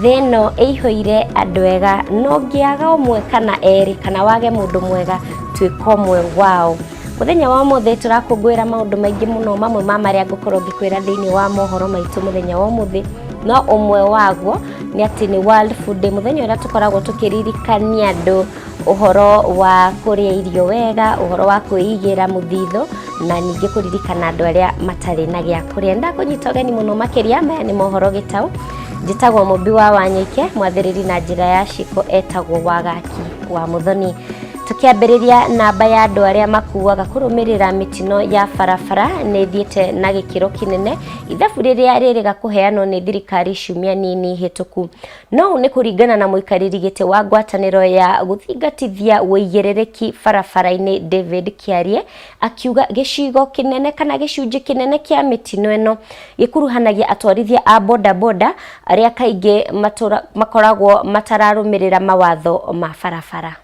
theno eihoire andu ega no ngiaga omwe kana eri kana wage mundu mwega twikomwe wao. Muthenya wa muthe turakungwira maundu maingi muno mamwe ma maria ngukorwo ngikwira thiini wa mohoro maitu muthenya wa muthe no umwe waguo ni ati ni World Food Day, muthenya uria tukoragwo tukiririkania andu uhoro wa kuria irio wega, uhoro wa kuigira muthitho na ningi kuririkana andu aria matari na gia kuria. Ndakunyita ugeni muno makiria maya ni mohoro gitau njitagwo Mumbi wa Wanyike, mwathiriri na njira ya ciko etagwo Wagaki wa Muthoni. Tukiambiriria namba ya andu aria makuaga kurumirira mitino ya farafara ni thiete na gikiro kinene ithabu riria ririga kuheanwo ni thirikari ciumia nini hituku. No ni kuringana na muikariri gite wa ngwataniro ya guthingatithia uigirereki farafara-ini David Kiarie, akiuga gicigo kinene kana gicunji kinene kia mitino eno gikuruhanagia atwarithia a boda boda aria kaingi makoragwo matararumirira mawatho ma farafara.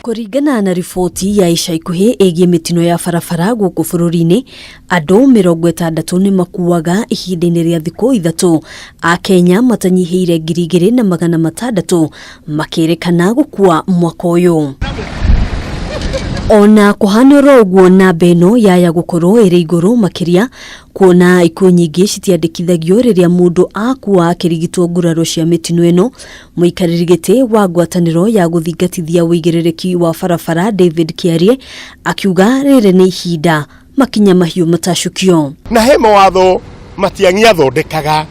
Kuringana na riboti ya ica ikuhi igie mitino ya farafara guku bururi-ini, andu 60 ni makuaga ihinda-ini ria thiku 3. A Kenya matanyihiire 2,600 makirekana gukua mwaka uyu. Ona kuhanoro uguo namba ino yaya gukorwo iri iguru makiria, kuona ikuo nyingi citiandikithagio riria mundu akua akirigitwo nguraro cia mitino ino. Muikariri giti wa ngwataniro ya guthingatithia uigirereki wa farafara David Kiarie akiuga riri ni ihinda makinya mahiu matacukio na he mawatho matiangia thondekaga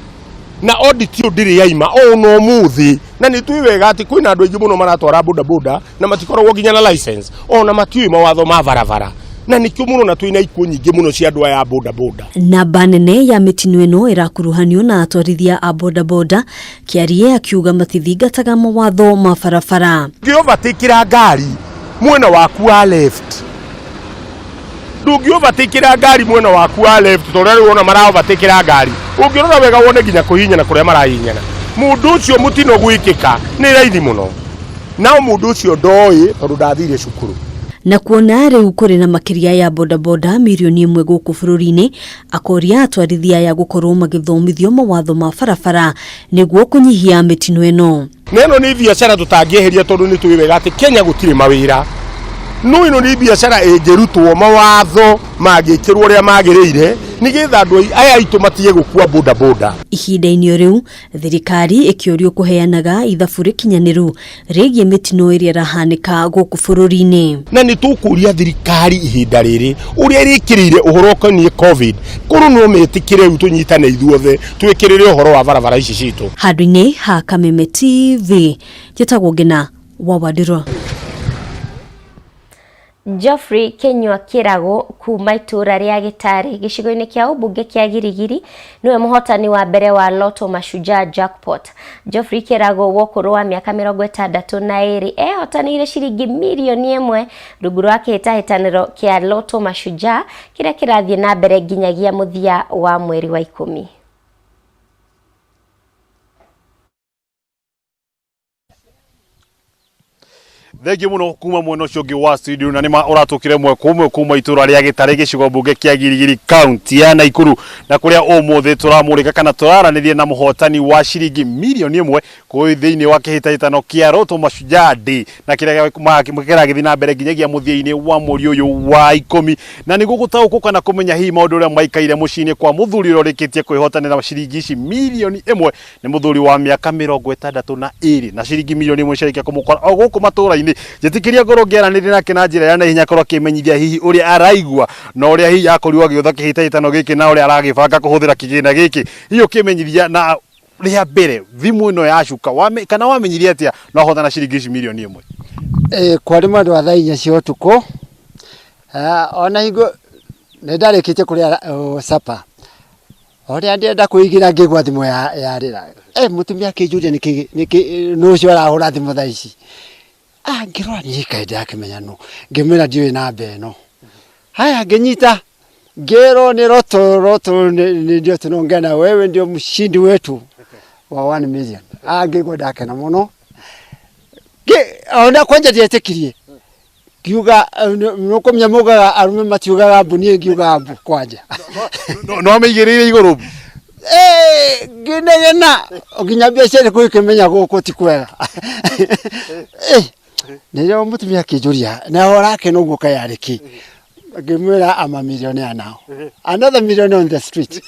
na audit ndiri yaima o no muthi na ni tui wega ati kwina andu aingi muno maratwara boda boda na matikoragwo nginya na license ona matiui mawatho ma barabara na nikio muno na twina ikuo nyingi muno cia andu aya boda boda. Namba nene ya mitino ino irakuruhanio na atwarithia a boda boda. Kiarie akiuga matithingataga mawatho ma barabara. Ngiovatikira ngari mwena waku wa left, ndungiovatikira ngari mwena waku wa left toria riu ona maraovatikira ngari ungirora wega wone nginya kuhinyana kuria marahinyana. Mundu ucio mutino gwikika ni raithi muno na mundu ucio ndoi tondu ndathire cukuru. Na kuona riu kuri na makiria ya boda boda milioni 1 guku bururi-ini, akoria atwarithia ya gukorwo magithomithio mawatho ma barabara niguo kunyihia mitino eno. Neno ni biashara tutangieheria tondu ni tui wega ati Kenya gutire mawira. No ino ni biashara ingirutwo mawatho magikirwo ria magirire nigetha andu aya itu matige gukua boda boda. Ihinda-ini riu thirikari ikiorio kuheanaga ithabu rikinyaniru rigie mitino iria rahanika guku bururi-ini. Na ni tukuria thirikari ihinda riri uria rikirire uhoro ukoniye covid kuru no metikire utunyitane ithuothe twikirire uhoro wa barabara ici citu. Handu-ini ha Kameme TV njitagwo Ngina wa Wadiro. Geoffrey Kenywa Kirago kuma itura ria Gitari gicigo-ini kia ubunge kia Girigiri niwe muhotani wa mbere wa Lotto Mashujaa Jackpot. Geoffrey Kirago wokuru wa miaka 62 ehotanire ciringi milioni 1 rungu rwa kihitahitaniro kia Lotto Mashujaa kiria kirathie na mbere nginyagia muthia wa mweri wa 10. Thegi muno kuma mwena ucio ungi wa studio na nima uratukire mwe kuma itura ria Gitari gicigo bunge kia Girigiri county ya Naikuru na kuria umuthi turamurika kana turaranithie na muhotani wa ciringi milioni 1 kwi thiini wa kihitaitano kia Lotto Mashujaa Day na kiria makira githi na mbere nginyagia muthia-ini wa mweri uyu wa 10 na ni gugutauko kana kumenya hi maundu ria maikaire mucini kwa muthuri rorikitie kwihotanira ciringi ici milioni 1 ni muthuri wa miaka 62 na ciringi milioni 1 ciarikia kumukora o guku matura-ini jetikiria ngoro ngeranire nake na njira ya nahinya korwo kimenyithia hihi uria araigua na uria hihi akorirwo giotha kihitaitano giki na uria aragibanga kuhuthira kigina giki hiyo kimenyithia na ria mbere thimu ino ya cuka kana wamenyirie atia no hothana ciringi milioni 1 kwari mandu athainya cio tuko ona higo ndarikite kuria sapa oria ndenda kuigira ngigwa thimu ya rira mutumia kijuria niki no cio arahura thimu thaici ngirora ni kaida akimenya no ngimena ndiwe na beno haya ngenyita ngero ni Lotto ni ndio tunongana wewe ndio mshindi wetu wa 1 million ngigwa dake na muno ona kwanja dietekirie kiuga nuko mnyamuga arume matiuga mbuni ngiuga kwanja no ameigirire iguru Ginegena oginya biacara ko ikimenya guku ti kwega. Nero mutumia kijuria na orake no guka yariki. Ngimwira ama millionaire now. Another millionaire on the street.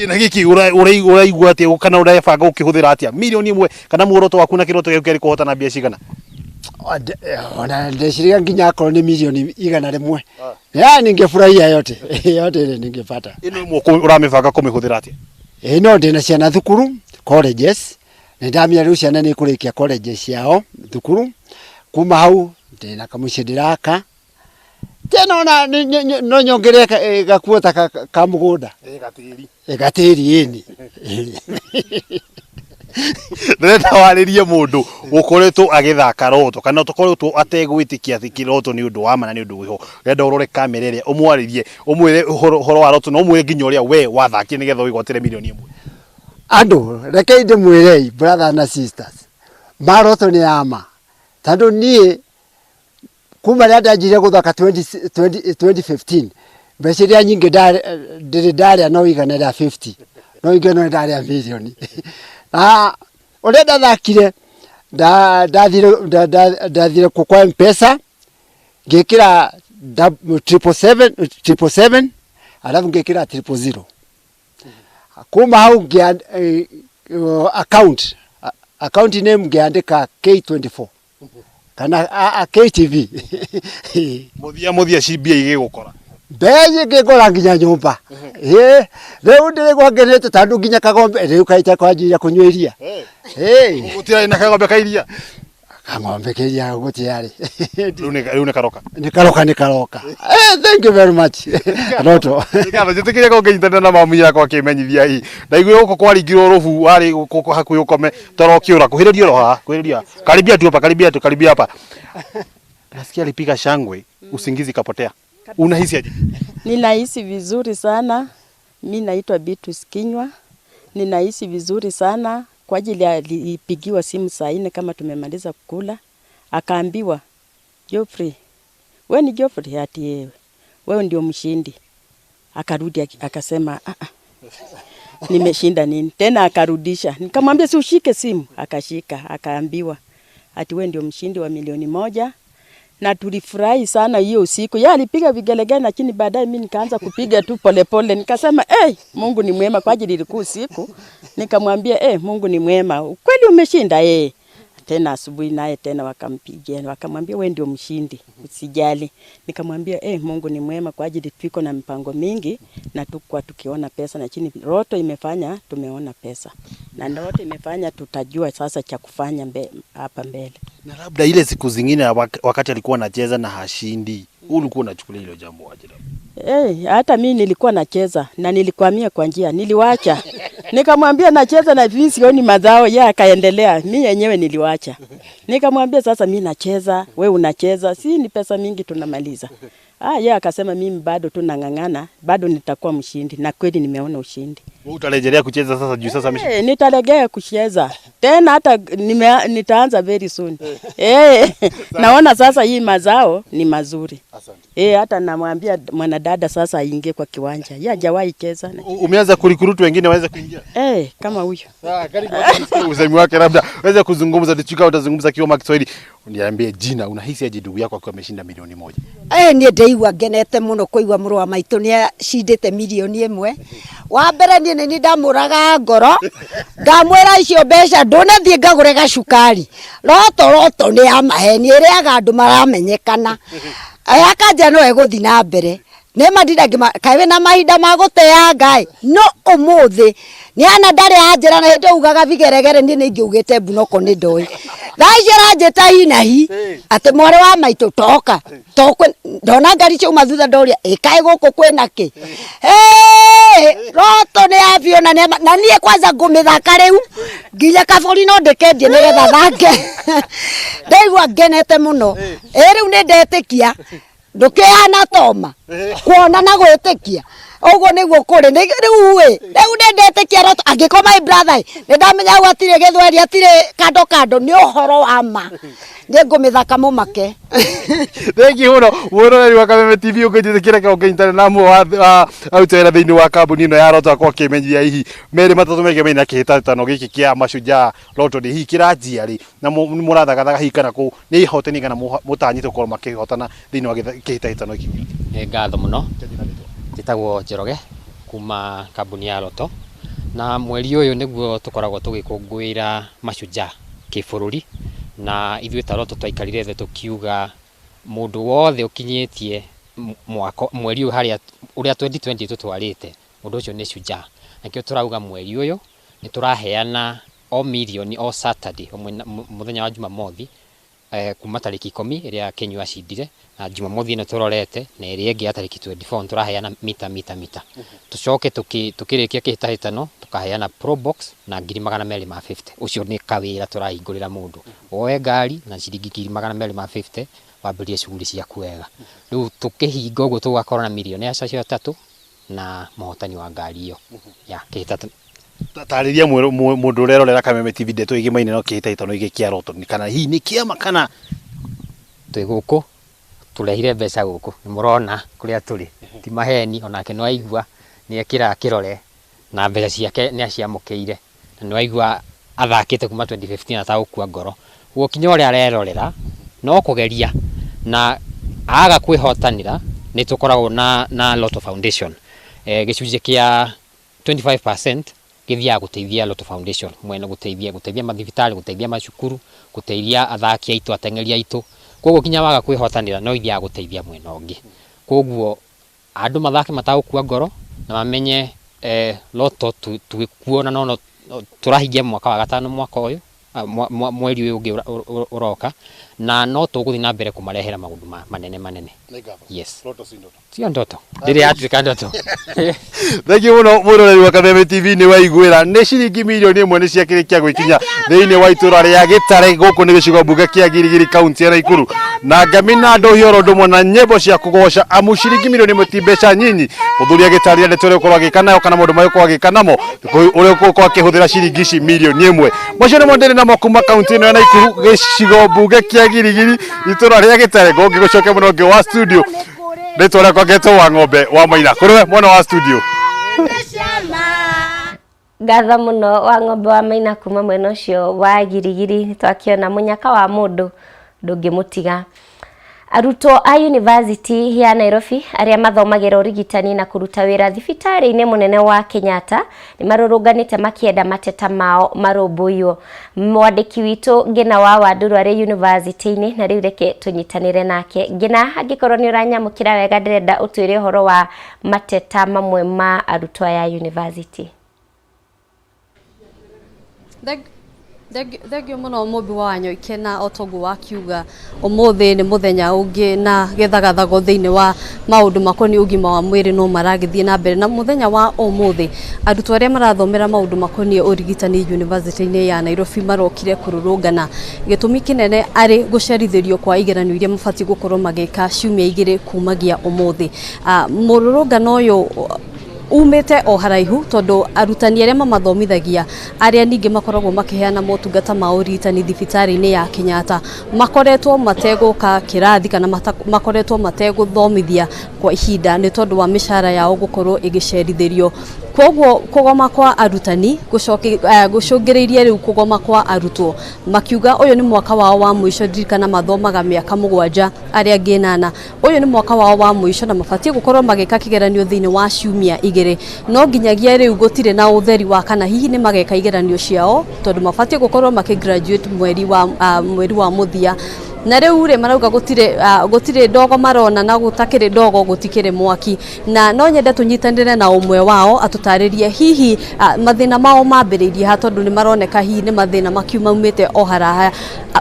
Na giki uraigua atia kana urabanga ukihũthĩra atia milioni imwe kana muoroto waku na kiroto gĩkĩ kuhotana mbia cigana? Ona ndeciria nginya akorwo ni milioni 100 ya ningefurahia yote ile ningepata. Ino imwe uramĩbanga kũmĩhũthĩra atia? No ndina ciana thukuru colleges ndamia riu ciana ni kurikia colleges yao thukuru kuma hau ndina kamuci ndiraka tena ona no nyongereka gakuota ka mugunda gatiri ini Ndĩrenda warĩrie mũndũ ũkoretwo agĩthaka roto kana ũkoretwo ategwĩtĩkia atĩ kĩroto nĩ ũndũ wa ma na nĩ ũndũ wĩho. Ndĩrenda ũrore kamera ĩrĩa ũmwarĩrie ũmwĩre ũhoro wa roto na ũmwĩre nginya ũrĩa we wathakire nĩgetha wĩgwatĩre milioni imwe. Andu reke ndĩmwĩre brothers na sisters maroto nĩ ama tondũ niĩ kuma rĩa ndanjire gũthaka 2015 mbeca nyingĩ ndarĩa no igana rĩa 50 no igana ndarĩa milioni. Ole ndathakire ndathire kwa M-Pesa ngekira 777 alafu ngekira 000. Kuma hau account name ngeandika K24 kana KTV. Muthia CBA igĩgũkora Beje ngekora nginya nyumba. Rĩu ndĩrĩgwa ngenete tondũ nginya kagombe rĩu kaita kwa ajili ya kunywa iria. Gũtirarĩ na kagombe ka iria. Kagombe ka iria gũtiarĩ. Rĩu nĩ karoka. Nĩ karoka. Thank you very much. Roto. Nĩkaba njĩtĩkĩrie ko ngĩnyitana na mami yakwa akĩmenyithia hii. Ndaigua gũkũ kwaringirwo rũbu warĩ gũkũ hakuhĩ ũkome toro kiura kuhĩrĩrio roha kuhĩrĩria. Karibia hapa. Nasikia alipiga shangwe usingizi kapotea. Unahisi aje? Ninahisi vizuri sana. Mimi naitwa Beatrice Kinywa. Ninahisi vizuri sana kwa ajili alipigiwa simu saa 4 kama tumemaliza kukula. Akaambiwa, "Geoffrey, wewe ni Geoffrey ati wewe ndio mshindi." Akarudi akasema, nimeshinda nini?" Tena akarudisha. Nikamwambia si ushike simu. Akashika, akaambiwa, "Ati wewe ndio mshindi wa milioni 1." Na tulifurahi sana hiyo usiku. Yeye alipiga vigelegele lakini baadaye mimi nikaanza kupiga tu polepole. Nikasema, Mungu ni mwema kwa ajili ilikuwa usiku." Nikamwambia, Mungu ni mwema. "Kweli umeshinda?" Tena asubuhi naye tena wakampigia. Wakamwambia, "Wewe ndio mshindi. Usijali." Nikamwambia, Mungu ni mwema kwa ajili tuko na mpango mingi na tukua tukiona pesa na chini roto imefanya tumeona pesa. Na roto imefanya tutajua sasa cha kufanya hapa mbele. Na labda ile siku zingine wakati alikuwa anacheza na hashindi, ulikuwa unachukulia hilo jambo aje? Hata mimi nilikuwa nacheza na nilikwamia kwa njia, niliwacha. Nikamwambia nacheza na mimi sioni madhao, yeye akaendelea. Mimi yenyewe niliwacha. Nikamwambia sasa mimi nacheza, wewe unacheza, si ni pesa mingi tunamaliza. Yeye akasema mimi bado tunang'ang'ana, bado nitakuwa mshindi na kweli nimeona ushindi. Wewe utarejelea kucheza sasa juu sasa nitalegea kucheza. Tena hata nitaanza very soon. Naona sasa hii mazao ni mazuri. Asante. Hata namwambia mwanadada sasa aingie kwa kiwanja. Yeye hajawahi cheza. Umeanza kurikurutu wengine waweze kuingia? Kama huyo. Karibu usemi wake labda waweze kuzungumza tuchika utazungumza kioma Kiswahili. Uniambie jina, unahisi aje ndugu yako akiwa ameshinda milioni 1? Niĩ ndeigua ngenete muno kuigua mũrũ wa maitũ nĩ acindĩte milioni 1. Wa mbere niĩ nĩ ndamũraga ngoro ngamwĩra icio mbeca ndũnathiĩ ngagũre gacukari. Roto nĩ ya maheni ĩrĩaga andũ maramenyekana. Akanja no egũthi na mbere. Nĩ mandinda kaĩ na mahinda ma gũteanga no ũmũthĩ nĩ ana ndarĩ anjĩra na hĩndĩ ugaga vigeregere niĩ nĩ ingĩugĩte mbunoko nĩ ndoĩ. Thaici aranjĩta hinahi atĩ mwarĩ wa maitũ toka ndona ngari ciauma thutha ndoria kaĩ gũkũ kwĩna kĩ. Roto nĩ yabio na niĩ kwanza ngũmĩthaka rĩu nginya kabũri no ndĩkendie nĩgetha thake. Ndaigua ngenete mũno. Rĩu nĩ ndetĩkia ndũkĩhana toma kuona na gwĩtĩkia Ogo niguo kuri ni riu ndendete kiaroto angikoma my brother ni ndamenya gwatire githweri atire kando ni uhoro wa ma ni ngumithaka mumake. Thank you muno wa Kameme TV ukijithikira ka ukinyitana na mu autera thiini wa kambuni ino ya Roto akwa kimenyia hihi meri matatu mege mena kihitatano giki kia Mashujaa Roto ni hihi kiranjia ri na murathagaga hihi kana ku ni ihotani kana mutanyite ukorwo makihotana thiini wa kihitatano giki. Ngatho muno njitagwo Njoroge kuma kambuni ya Roto na mweri uyu niguo tukoragwo tugikungwira Mashujaa kibururi na ithuĩ ta Roto twaikarire thĩ tukiuga mundu wothe ukinyitie mweri uyu haria uria 2020 tutwarite mundu ucio ni shujaa. Nakio turauga mweri uyu ni turaheana o milioni o Saturday muthenya wa Jumamothi kuma tariki 10 iria Kenya acindire na Jumamothi ino turorete na iria ingi ya tariki 24 turaheana mita tucoke tukirikia kihitahitano tukaheana pro box na 250. Ucio ni kawira turahingurira mundu oe ngari na ciringi 250 wambirie shughuli ciaku wega. Riu tukihinga uguo tugakorwo na milioni acio 3 na mahotani wa ngari iyo ya kihitahitano. Tarĩria mũndũ ũrerorera Kameme TV ndeto igimaine no kihitahitano giki kia Roto ni kana hihi ni kiama kana twĩ gũkũ turehire mbeca gũkũ ni murona kuria turi ti maheni onake no aigua ni ekira kirore na mbeca ciake ni aciamũkĩire na no aigua athakĩte kuma 2015 atagũkua ngoro gũkinya ũrĩa arerorera no kũgeria na aga kwĩhotanĩra ni tukoragwo na Roto Foundation gĩcunjĩ kia 25% githia guteithia Roto Foundation mwena guteithia mathibitari guteithia macukuru guteithia athaki aitu ateng'eri aitu koguo kinya waga kwihotanira no ithia guteithia mwena ungi koguo andu mathake matagukua ngoro na mamenye Roto tuikuona no turahingia mwaka wa gatano mwaka uyu mweri uyu ungi uroka na no tuguthi na mbere kumarehera maundu manene. Yes. Roto si ndoto. Sio ndoto. Ndiri atuika ndoto. Thank you muno muroreri wa Kameme TV ni waiguira ni ciringi milioni 1 ni ciakirikia gwikinya thiini wa itura ria Gitare guku ni gicigo mbunge kia Girigiri kaunti ya Nakuru na ngamina ndo hioro ndomwe na nyembo cia kugoca amu ciringi milioni 1 ti mbeca nyinyi uthuria Gitare ni tore ukorwo agikana kana mundu mayo kwa gikanamo uri ukorwo akihuthira ciringi ici milioni 1 mocio ni mwendere na mokuma kaunti ino ya Nakuru gicigo mbunge kia Girigiri itura ria Gitare gongi gucoke muno ngi wa studio Nitore kwa geto wa ng'ombe wa Maina kuriwe mwana wa studio. Ngatho muno wa ng'ombe wa Maina kuma mwena ucio wa Girigiri twakiona munyaka wa mundu ndungimutiga. Arutwo a University ya Nairobi aria mathomagira urigitani na kuruta wira thibitari-ini munene wa Kenyatta ni marurunganite makienda mateta mao marumbuyo. Mwandiki witu Ngina wa Wanduru ari university-ini na riu reke tunyitanire nake. Ngina angikorwo ni uranyamukira wega ndirenda utwire uhoro wa mateta mamwe ma arutwo ya university. Thegio muno mumbi wa Nyoike na otogu wa kiuga umuthi ni muthenya ungi na gethagathago thiini wa maundu makoni ugima wa mwiri no maragithie na mbere na muthenya wa umuthi arutwo aria marathomera maundu makoni urigitani university-ini ya Nairobi marokire kururungana gitumi kinene ari gucerithirio kwa igeranio iria mabati gukorwo magika ciumia igiri kumagia umuthi mururungano uyu umete o haraihu tondu arutani aria mamathomithagia aria ningi makoragwo makiheana motungata ma urigitani thibitari-ini ya Kenyatta makoretwo mateguka kirathi kana makoretwo mateguthomithia kwa ihinda ni tondu wa mishara yao gukorwo igicerithirio koguo kugoma kwa arutani gucungiriirie riu kugoma kwa arutwo makiuga uyu ni mwaka wao wa mwisho dirikana mathomaga miaka 7 aria angi 8 uyu ni mwaka wao wa mwisho na mabatie gukorwo mageka kigeranio thiini wa ciumia igiri no nginyagia riu gutire na utheri wa kana hihi ni mageka igeranio ciao tondu mabatie gukorwo makigraduate mweri wa muthia na riu ri marauga gutire ndogo marona na gutakire ndogo gutikire mwaki na no nyende tunyitanire na umwe wao atutaririe hihi mathina mao mambiririe ha tondu ni maroneka hihi ni mathina makiumumite o haraha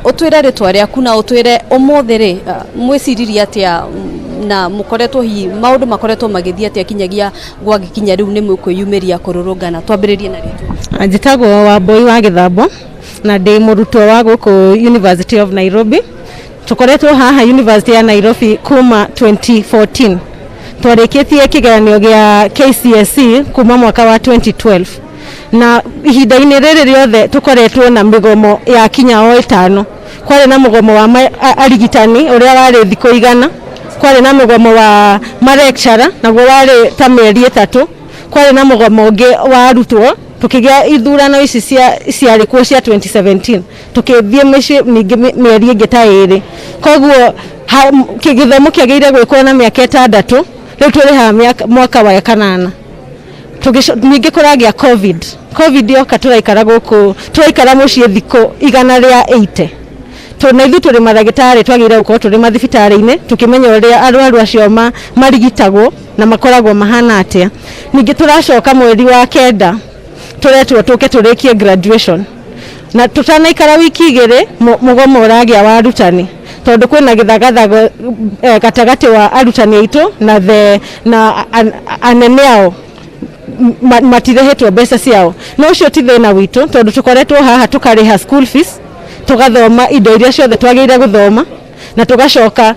utwire ritwa riaku na utwire umuthiri mwiciririe atia na mukoretwo hihi maundu makoretwo magithia atia kinyagia gwagikinya riu ni mukwiyumiria kururungana twambiririe na ritwa njitagwo Wambui wa Githambo na ndi murutwo wa guku University of Nairobi tukoretwo haha University ya Nairobi kuma 2014 twarĩkĩtie kĩgeranio gĩa KCSE kuma mwaka wa 2012 na ihinda-inĩ rĩrĩ rĩothe tũkoretwo na mĩgomo ya kinya o 5. Kwarĩ na mũgomo wa arigitani ũrĩa warĩ thikũ 100, kwarĩ na mũgomo wa malecturer naguo warĩ ta mĩeri 3, kwarĩ na mũgomo ũngĩ wa arutwo tukigĩa ithurano ici ciarĩ kuo cia 2017 tukithie ningĩ mĩeri ĩngĩ ta 2. Koguo gĩthomo kĩagĩrĩire gwĩkwo na mĩaka 6, rĩu tũrĩ ha mwaka wa 8. Ningĩ kũragĩa covid yoka tũraikara gũkũ, tũraikara mũciĩ thikũ 180. Na ithuĩ tũrĩ madagĩtarĩ twagĩrĩire gũkorwo tũrĩ mathibitarĩ-inĩ tukimenya ũrĩa arwaru acio marigitagwo na makoragwo mahana atĩa. Ningĩ tũracoka mweri wa 9 turetwo tũke tũrĩkie graduation na tutanaikara wiki 2 mũgomo ũragĩa wa arutani tondũ kwĩna gĩthagathago gatagatĩ wa arutani aitũ na anene ao matirehetwo mbeca ciao. No ũcio ti thĩna witũ tondũ tũkoretwo haha tũkarĩha school fees, tugathoma indo iria ciothe twagĩrĩire gũthoma na tugacoka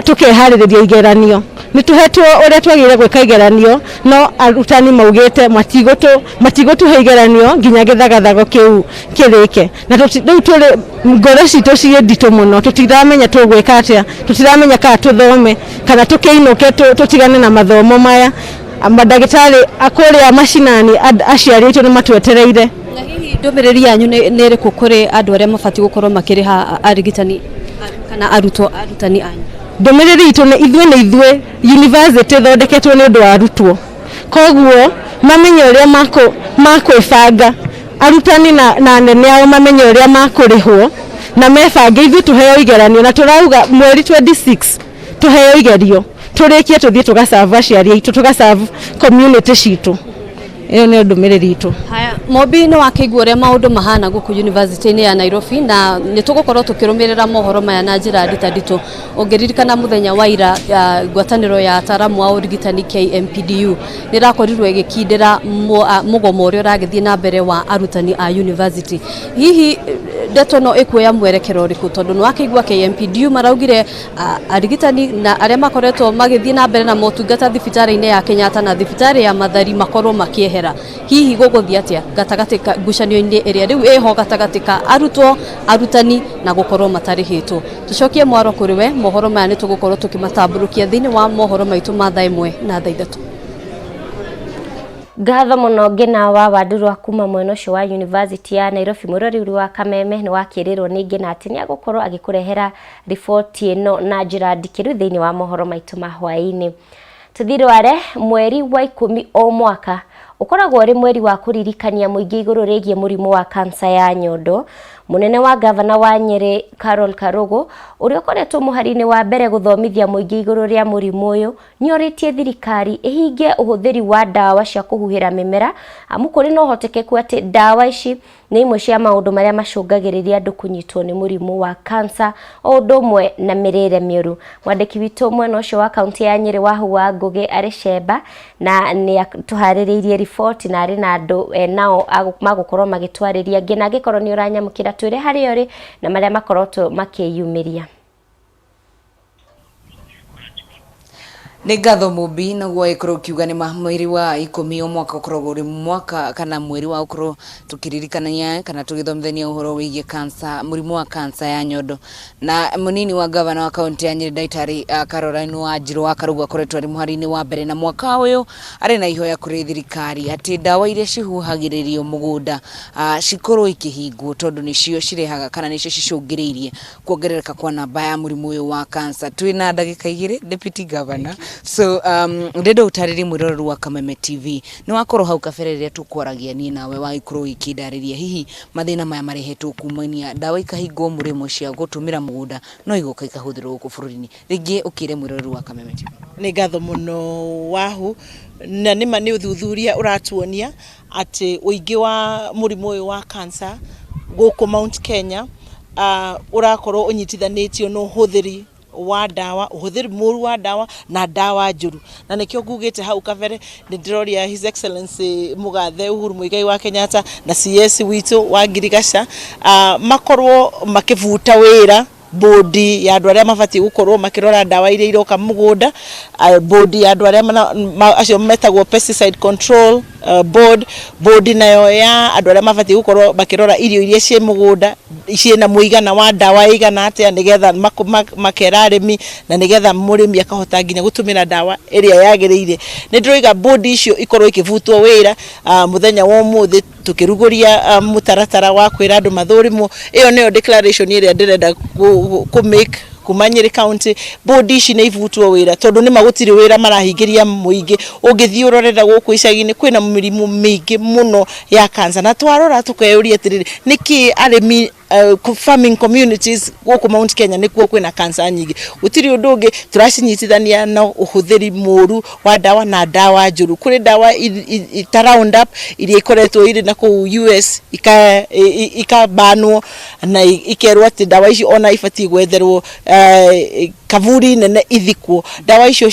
tukeharĩrĩria igeranio. Nĩtũhetwo ũrĩa twagĩrĩire gwĩka igeranio, no arutani maugĩte matigũtũhe igeranio nginya gĩthagathago kĩu kĩrĩke. Na rĩu tũrĩ ngoro citũ ciĩ nditũ mũno, tũtiramenya tũgwĩka atĩa, tũtiramenya kana tũthome kana tũkĩinũke tũtigane na mathomo maya. Madagĩtarĩ akũrĩa mashinani aciari aitũ nĩmatwetereire. Na hihi ndũmĩrĩri yanyu nĩ ĩrĩkũ kũrĩ andũ arĩa mabatiĩ gũkorwo makĩrĩha arigitani kana arutani anyu? Ndũmĩrĩri itũ nĩ ithuĩ university thondeketwo nĩ ũndũ wa arutwo. Koguo mamenye ũrĩa makwĩbanga, arutani na anene ao mamenye ũrĩa makũrĩhwo na mebange. Ithuĩ tũheo igeranio na tũrauga mweri 26 tũheo igerio, tũrĩkie tũthiĩ tũgaserve aciari aitũ, tũgaserve community citũ. Ĩyo nĩ ndũmĩrĩri itũ. Haya, Mobi nĩ wakĩigua ũrĩa maũndũ mahana gũkũ university-inĩ ya Nairobi na nĩ tũgũkorwo tũkĩrũmĩrĩra mohoro maya na njĩra nditũ. Ũngĩririkana mũthenya wa ira ngwatanĩro ya ataaramu wa ũrigitani KMPDU nĩ ĩrakorirwo ĩgĩkindĩra mũgomo ũrĩa ũragĩthiĩ na mbere wa arutani a university. Hihi ndeto no ĩkuoya mwerekero ũrĩkũ tondũ nĩ wakĩigua KMPDU maraugire arigitani na arĩa makoretwo magĩthiĩ na mbere na motungata thibitarĩ-inĩ ya Kenyatta na thibitarĩ ya Mathari makorwo makĩehera. Hihi gũgũthiĩ atĩa gatagatĩ ka ngucanio-inĩ ĩrĩa rĩu ĩho gatagatĩ ka arutwo, arutani na gũkorwo matarĩhĩtwo. Tũcokie mwaro kũrĩ we, mohoro maya nĩ tũgũkorwo tũkĩmatambũrũkia thĩinĩ wa mohoro maitũ ma thaa 1 na thaa 3. Ngatho mũno ngina wa Wandurwa kuma mwena ũcio wa University ya Nairobi. Mũrori wa Kameme nĩ wakĩrĩrwo ningĩ na atĩ nĩ agũkorwo agĩkũrehera riboti ĩno na njĩra ndikĩru thĩinĩ wa mohoro maitũ ma hwaĩ-inĩ. Tũthirware mweri wa 10 o mwaka ukoragwo ri mweri wa kuririkania muingi iguru rĩgiĩ mũrimũ wa kansa ya nyondo. Munene wa gavana wa Nyeri Carol Karogo ũrĩa ũkoretwo mũhari-inĩ wa mbere gũthomithia muingi iguru rĩa mũrimũ ũyũ nĩorĩtie thirikari ĩhingie ũhũthĩri wa ndawa cia kũhuhĩra mĩmera amu kũrĩ na ũhotekeku atĩ ndawa ici nĩ imwe cia maũndũ marĩa macũngagĩrĩria andũ kũnyitwo nĩ mũrimũ wa kansa o ũndũ ũmwe na mĩrĩre mĩũru. Mwandĩki witũ mwena ũcio wa kaunti ya Nyeri Wahũwa Ngũgĩ arĩ Shemba na nĩ tũharĩrĩirie riboti na arĩ na andũ nao magũkorwo magĩtwarĩria ngina angĩkorwo nĩ ũranyamũkĩra twĩre harĩa ũrĩ na marĩa makorotwo makĩyumĩria. Nĩ ngatho Mobi naguo ĩkorwo kiuga nĩ mweri wa 10 o mwaka ũkoragwo ũrĩ mwaka kana mweri wa ũkorwo tũkĩririkania kana tũgĩthomithania ũhoro wĩgiĩ kansa, mũrimũ wa kansa ya nyondo. Na mũnini wa gavana wa kaunti ya Nyeri Ndagĩtarĩ Caroline Wanjiru wa Karugu akoretwo arĩ mũhari-inĩ wa mbere na mwaka ũyũ arĩ na ihoya kũrĩ thirikari atĩ ndawa iria cihuhagĩrĩrio mũgũnda cikorwo ikĩhingwo tondũ nĩcio cirehaga kana nĩcio cicũngĩrĩirie kuongerereka kwa namba ya mũrimũ ũyũ wa kansa. Twĩna ndagĩka 2 deputy governor. So ndendo utariri mwiroreri wa Kameme TV ni wakorwo hau kabere rĩrĩa tũkwaragia niĩ nawe wa ikorwo ikindarĩria hihi mathĩna maya marehetwo kumania ndawa ikahingwo mũrĩmo cia gũtũmĩra mũgũnda no igoka ikahũthĩrwo gũkũ bũrũri-inĩ. Rĩngĩ ũkĩre mwiroreri wa Kameme TV. Nĩ ngatho mũno Wahu na nĩma nĩ ũthuthuria ũratuonia atĩ ũingĩ wa mũrimũ ũyũ wa kansa gũkũ Mount Kenya ũrakorwo ũnyitithanĩtio na ũhũthĩri wa dawa, ũhũthĩri mũru wa dawa na dawa njũru. Na nĩkĩo ngugĩte hau kabere nĩ ndĩroria His Excellency Mũgathe Uhuru Muigai wa Kenyatta na CS witũ wa Ngirigaca makorwo makĩvuta wĩra bodi ya andu aria mabati gukorwo makirora ndawa iria iroka mugunda, bodi ya andu aria acio metagwo pesticide control board nayo ya andu aria mabati gukorwo makirora irio iria cie mugunda ciena muigana wa ndawa igana atia nigetha makera arimi na nigetha murimi akahota nginya gutumira ndawa iria yagiriire. Ni ndiroiga board icio ikorwo ikivutwo wira muthenya wa umuthi tukiruguria mutaratara wa kwira andu mathurimo. Iyo niyo declaration iria ndirenda ku make kuma Nyeri County. Board ici nĩ ivutwo wira tondu ni magutiri wira marahingiria muingi. Ungithii urorera guku icagi-ini kwina mirimu mingi muno ya cancer, na twarora tukeyuria atiriri niki arimi farming communities guku Mount Kenya nikuo kwina cancer nyingi. Gutiri undu ungi turacinyitithania na uhuthiri muru wa ndawa na ndawa njuru. Kuri ndawa ita round up iria ikoretwo iri na ku US ikabanwo na ikerwo ati ndawa ici ona ifati gwetherwo kavuri nene ithikwo. Ndawa icio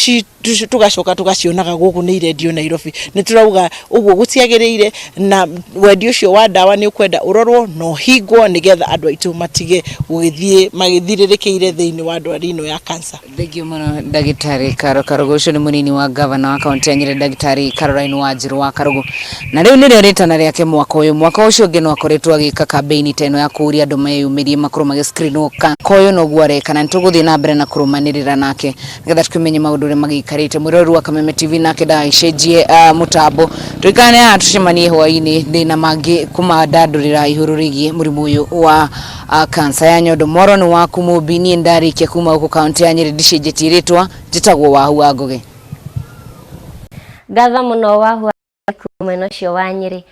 tugacoka tugacionaga guku ni irendio Nairobi. Ni turauga uguo gutiagiriire na wendi ucio wa ndawa ni ukwenda urorwo no hingwo nigetha andu aitu matige gugithie magithiririkiire thiini wa ndwari ino ya cancer. Thegio muno Ndagitari Karo Karugo. Ucio ni munini wa governor wa kaunti ya Nyeri Ndagitari Caroline Wanjiru wa Karugo. Na riu nirio ritana riake mwaka uyu. Mwaka ucio ngi no akoretwo agika campaign teno ya kuria andu meyumirie makorwo magiscreen koyo no guare kana nituguthie na mbere na kurumanirira nake nigetha tukimenye maundu ria magikarite. Murori wa Kameme TV nake ndaicejie mutambo tuikane atucemanie hwaini ndina mangi kumadandurira ihuru rigie murimu uyu wa cancer ya nyondo. Moro ni waku Mubinie ndarikia kuma huko kaunti ya Nyeri ndicejetie ritwa njitagwo Wahua Ngugi. Gatha muno Wahua kumeno cio wa Nyeri.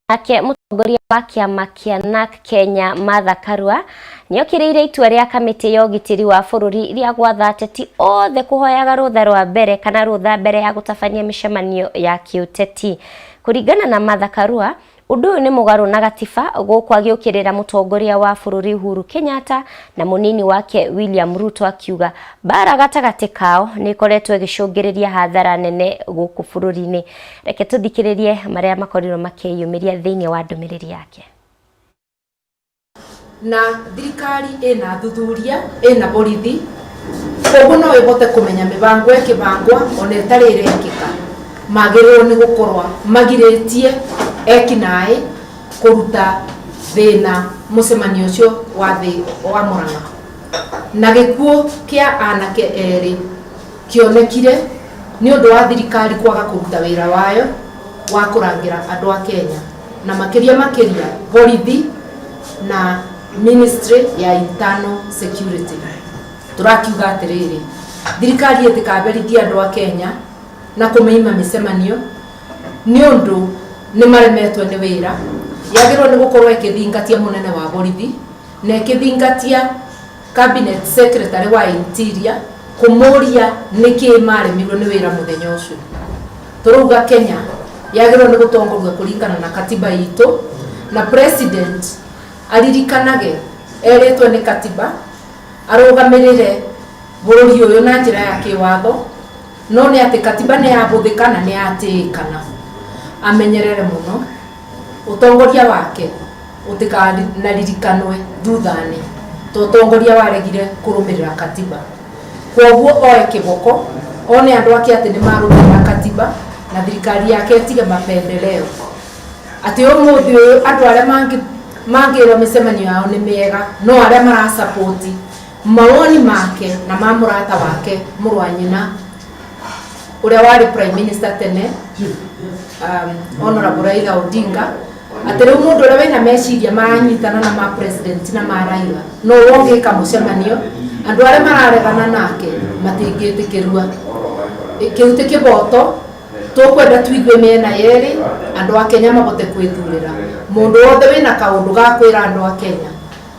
Ake mutongoria wa kiama kia NARC Kenya Martha Karua niokireire itua ria kamiti ya ugitiri wa bururi ria gwatha ateti othe kuhoyaga rutha rwa mbere kana rutha mbere ya gutabania micemanio ya kiuteti. Kuringana na Martha Karua, undu uyu ni mugaru na gatiba guku agiukirira mutongoria wa bururi Uhuru Kenyatta na munini wake William Ruto akiuga bara gatagati kao ni ikoretwo igicungiriria hathara nene guku bururi-ini. Reke tuthikiririe maria makorirwo makiyumiria thiini wa ndumiriri yake. Na thirikari ina thuthuria ina borithi koguo no ibote kumenya mibango ikibangwa ona itari irekika magirwo ni gukorwa magiritie ekinai kuruta thina mucemanio ucio wa thi wa Murang'a na gikuo kia anake eri kionekire ni undu wa thirikari kwaga kuruta wira wayo wa kurangira andu a Kenya na makiria borithi na Ministry ya Internal Security. Turakiuga atiriri thirikari itikaberithia andu a Kenya na kumeima micemanio ni undu ni maremetwe ni wira yagirwo ni gukorwo ikithingatia munene wa borithi na ikithingatia cabinet secretary wa interior kumuria niki maremirwo ni wira muthenya ucio. Turuga Kenya yagirwo ni gutongoria kuringana na katiba itu na president alirikanage eretwo ni katiba arugamirire bururi uyu na njira ya kiwatho no ni ati katiba ni yabuthikana ni yatikana amenyerere muno utongoria wake utikanaririkanwe thuthani utongoria waregire kurumirira katiba koguo oe kiboko one andu ake ati ni marumirira katiba na thirikari yake tige mapendeleo ati umuthi uyu andu aria mangira micemanio yao ni miega no aria mara support mawoni make na mamurata wake murwanyina uria wari prime minister tene honorable Raila Odinga atiri mundu uria wina meciria maranyitana na ma president na ma Raila no wongika mucemanio andu aria mararegana nake matingitikirua kiute kiboto tukwenda tuigue mena yeri andu a Kenya mabote kwithurira mundu wothe wina kaundu ga kwira andu a Kenya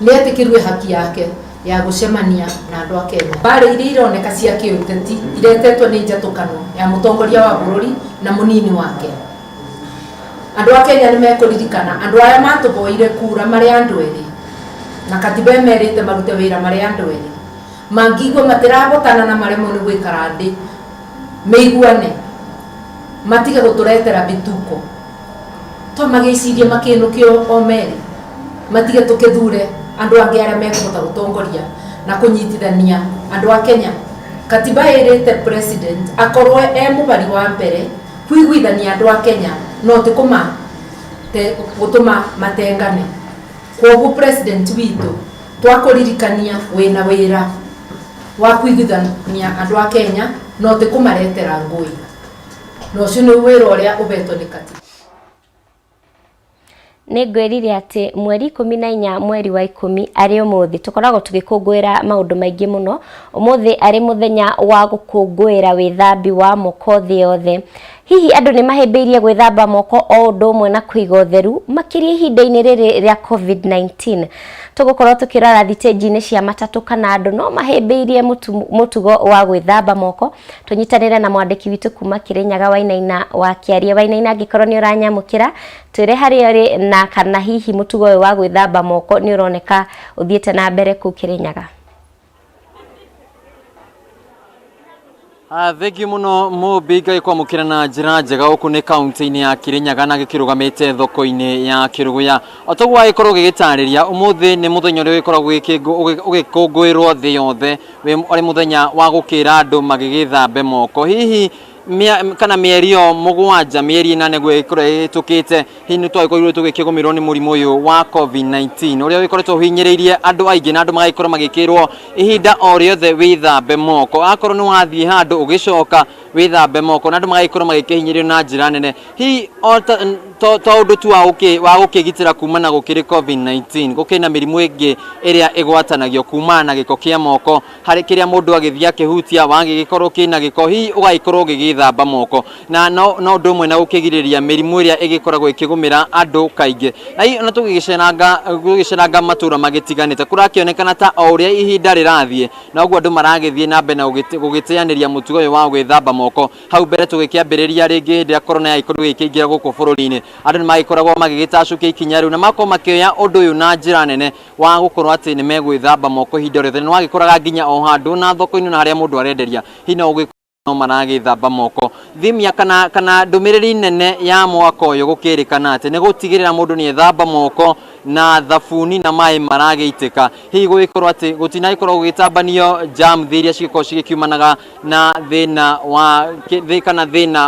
ni atikirwe haki yake ya gucemania na andu a Kenya. Bari iria ironeka cia kiuteti iretetwo ni njatukano ya mutongoria wa bururi na munini wake. Andu a Kenya ni mekuririkana andu aya matuboire kura mari andu eri na katiba emerite marute wira mari andu eri mangigwo matirabotana na maremo ni gwikara ndi meiguane matige guturetera bituko to magicirie makinukio o meri matige tukithure andu angi aria mekubota gutongoria na kunyitithania andu a Kenya. Katiba irite president akorwo mubari wa mbere kuiguithania andu a Kenya no ti gutuma matengane. Kwoguo president witu twakuririkania wina wira wa kuiguithania andu a Kenya no ti kumaretera ngui. No ucio ni wira uria ubetwo ni katiba. Nĩngwĩrire atĩ mweri 14 mweri wa 10 arĩ ũmũthĩ tũkoragwo tũgĩkũngũĩra maũndũ maingĩ mũno. Ũmũthĩ arĩ mũthenya wa gũkũngũĩra wĩthambi wa moko thĩ yothe. Hihi andũ nĩ mahĩmbĩirie gwĩthamba moko o ũndũ ũmwe na kũiga ũtheru makĩria ihinda-inĩ rĩrĩ rĩa COVID-19. Tũgũkorwo tũkĩrora thitĩnji-inĩ cia matatũ kana andũ no mahĩmbĩirie mũtugo wa gwĩthamba moko. Tũnyitanĩre na mwandĩki witũ kuma Kĩrĩnyaga Wainaina wa Kĩaria. Wainaina, angĩkorwo nĩ ũranyamũkĩra twĩre harĩa ũrĩ na kana hihi mũtugo ũyũ wa gwĩthamba moko nĩ ũroneka ũthiĩte na mbere kũu Kĩrĩnyaga. Thengi muno Mũmbi kwamũkĩra na njĩra njega gũkũ nĩ kaunti-inĩ ya Kĩrĩnyaga na gĩkĩrũgamĩte thoko-inĩ ya Kĩrũgũya. O toguo agĩkorwo gĩgĩtarĩria ũmũthĩ nĩ mũthenya ũrĩa ũgĩkoragwo ũgĩkũngũĩrwo thĩ yothe, ũrĩ mũthenya wa gũkĩra andũ magĩgĩthambe moko. Hihi kana mĩeri yo mũgwanja mĩeri 8 gwĩkora ĩtukĩte hihi nĩ twagĩkorirwo tũgĩkĩgũmĩrwo nĩ mũrimũ ũyũ wa COVID-19 ũrĩa ũgĩkoretwo ũhinyĩrĩirie andũ aingĩ na andũ magagĩkorwo magĩkĩrwo ihinda o rĩothe wĩthambe moko. Akorwo nĩ wathiĩ handũ ũgĩcoka wĩthambe moko na andũ magagĩkorwo magĩkĩhinyĩrĩrio na njĩra nene. Hihi to ũndũ tu wa gũkĩgitĩra kuma na gũkĩrĩ COVID-19 gũkĩrĩ na mĩrimũ ĩngĩ ĩrĩa ĩgwatanagio kumana na gĩko kĩa moko harĩ kĩrĩa mũndũ agĩthiĩ akĩhutia wangĩgĩkorwo kĩna gĩko hihi ũgagĩkorwo ũgĩgĩthamba moko na no ũndũ ũmwe na gũkĩgirĩrĩria mĩrimũ ĩrĩa ĩgĩkoragwo ĩkĩgũmĩra andũ kaingĩ. Na hihi ona tũgĩgĩceranga matũra magĩtiganĩte kũrakĩonekana ta o ũrĩa ihinda rĩrathiĩ na ũguo andũ maragĩthiĩ na mbere na gũgĩteanĩria mũtugo ũyũ wa gwĩthamba moko. Hau mbere tũgĩkĩambĩrĩria rĩngĩ hĩndĩ ya corona yagĩkorwo ĩkĩingĩra gũkũ bũrũri-inĩ, andũ nĩ magĩkoragwo magĩgĩtacũkia ikinya rĩu na makorwo makĩoya ũndũ ũyũ na njĩra nene wa gũkorwo atĩ nĩ megwĩthamba moko ihinda rĩothe. Nĩ wagĩkoraga nginya o handũ na thoko-inĩ na harĩa mũndũ arenderia hihi no maragĩthamba moko. Thimia kana ndũmĩrĩri nene ya mwaka ũyũ gũkĩrĩkana atĩ nĩ gũtigĩrĩra mũndũ nĩ ethamba moko na thabuni na maĩ maragĩitĩka. Hihi gũgĩkorwo atĩ gũtinagĩkorwo gũgĩtambanio germs iria cigĩkorwo cigĩkiumanaga na thĩna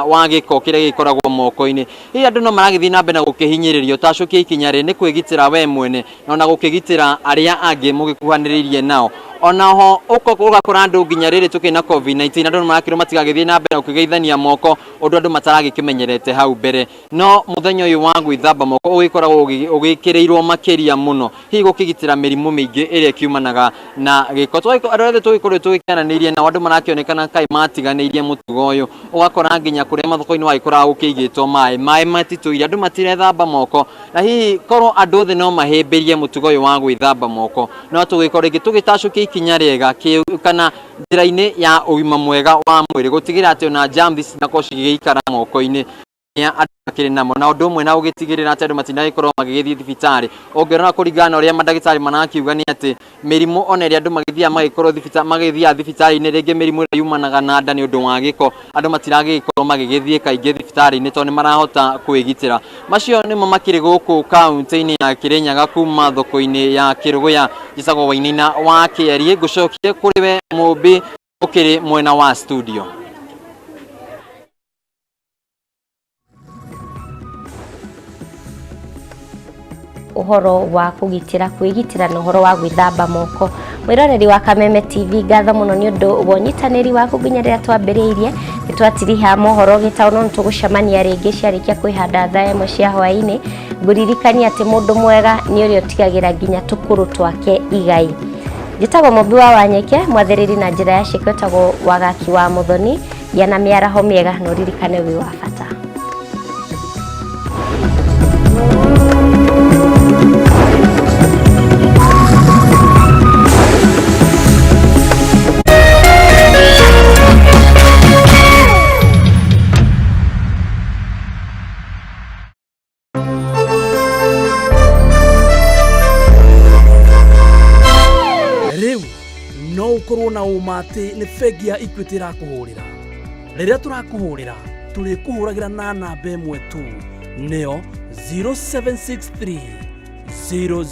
wa gĩko kĩrĩa gĩkoragwo moko-inĩ. Hihi andũ no maragĩthiĩ na mbere na gũkĩhinyĩrĩrio tacũkia ikinya rĩ nĩ kwĩgitĩra we mwene na ona gũkĩgitĩra arĩa angĩ mũgĩkuhanĩrĩirie nao. Ona ho ũgakora andũ nginya rĩrĩ tũkĩrĩ na COVID-19 andũ marakĩrwo matigagĩthiĩ na mbere gũkĩgeithania moko ũndũ andũ mataragĩkĩmenyerete hau mbere. No mũthenya ũyũ wa gwĩthamba moko ũgĩkoragwo ũgĩkĩrĩirwo makĩria mũno hihi gũkĩgitĩra mĩrimũ mĩingĩ ĩrĩa ĩkiumanaga na gĩko. Andũ othe tũgĩkorwo tũgĩkĩaranĩirie nao andũ marakĩonekana kaĩ matiganĩirie mũtugo ũyũ. Ũgakora nginya kũrĩa mathoko-inĩ wagĩkoraga gũkĩigĩtwo maĩ matitũire andũ matirethamba moko. Na hihi korwo andũ othe no mahĩmbĩrie mũtugo ũyũ wa gwĩthamba moko no tũgĩkorwo tũgĩtacũkia ikinya rĩega kana njĩra-inĩ ya ũgima mwega wa mwĩrĩ gũtigĩrĩra atĩ ona germs cinakorwo cigĩikara moko-inĩ ya andũ makĩrĩ namo na ũndũ ũmwe na gũgĩtigĩrĩra atĩ andũ matinagĩkorwo magĩgĩthiĩ thibitarĩ. Ũngĩrora kũringana na ũrĩa mandagĩtarĩ marakiuga nĩ atĩ mĩrimũ ona ĩrĩa andũ magĩthiaga thibitarĩ-inĩ rĩngĩ mĩrimũ ĩrĩa yumanaga na nda nĩ ũndũ wa gĩko andũ matiragĩkorwo magĩgĩthiĩ kaingĩ thibitarĩ-inĩ tondũ nĩ marahota kwĩgitĩra. Macio nĩmo makĩrĩ gũkũ kaunti-inĩ ya Kĩrĩnyaga kuma thoko-inĩ ya Kĩrũgũya. Njĩtagwo Wainaina wa Kĩaria, ngũcokie kũrĩ we Mũmbi ũkĩrĩ mwena wa studio. Ũhoro wa kwĩgitĩra na ũhoro wa gwĩthamba moko. Mwĩroreri wa Kameme TV, ngatho mũno nĩ ũndũ wa ũnyitanĩri waku nginya rĩrĩa twambĩrĩirie. Nĩ twatiriha mohoro gĩtaũ no tũgũcemania rĩngĩ ciarĩkia kwĩhanda thaa ĩmwe cia hwaĩ-inĩ. Ngũririkania atĩ mũndũ mwega nĩ ũrĩa ũtigagĩra nginya tũkũrũ twake igai. Njĩtagwo Mũmbi wa Wanyeke, mwathĩrĩri na njĩra ya ciĩko ĩtagwo Wagaki wa Mũthoni. Gĩa na mĩaraho mĩega na ũririkane wĩ wa bata. Korwo na umati ni bengi ya Equity irakuhurira. Riria turakuhurira turikuhuragira na namba ĩmwe tu, nĩyo 0763 00